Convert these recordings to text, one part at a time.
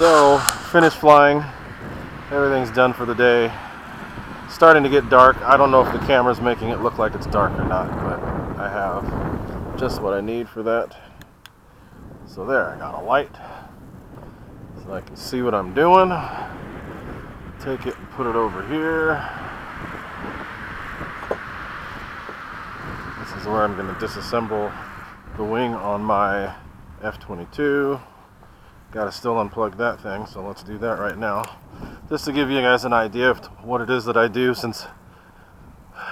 So, finished flying. Everything's done for the day. Starting to get dark. I don't know if the camera's making it look like it's dark or not, but I have just what I need for that. So there, I got a light so I can see what I'm doing. Take it and put it over here. This is where I'm going to disassemble the wing on my F-22. Got to still unplug that thing, so let's do that right now. Just to give you guys an idea of what it is that I do, since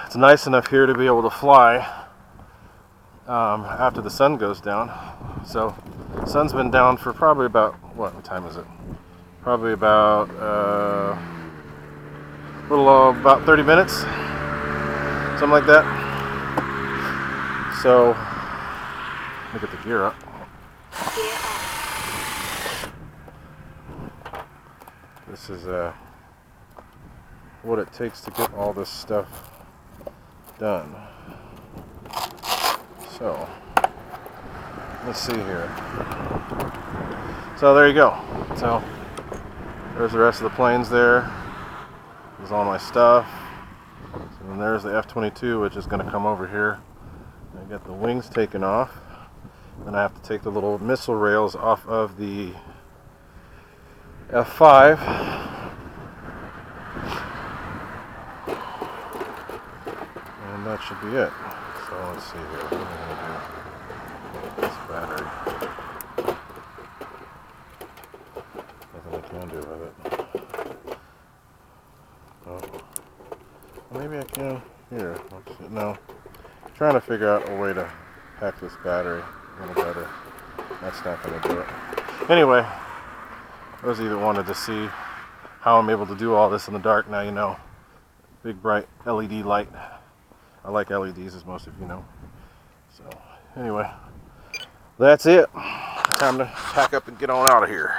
it's nice enough here to be able to fly after the sun goes down. So, the sun's been down for probably about, what time is it? Probably about about 30 minutes, something like that. So, let me get the gear up. This is what it takes to get all this stuff done. So, let's see here. So there you go. So, there's the rest of the planes there. There's all my stuff. So then there's the F-22, which is going to come over here. I get the wings taken off. Then I have to take the little missile rails off of the F5. And that should be it. So let's see here. What am I going to do? This battery. Nothing I can do with it. Oh. Maybe I can. Here. Let's see. No. I'm trying to figure out a way to pack this battery a little better. That's not going to do it. Anyway. Those of you that wanted to see how I'm able to do all this in the dark, now you know. Big bright LED light. I like LEDs, as most of you know. So, anyway, that's it. Time to pack up and get on out of here.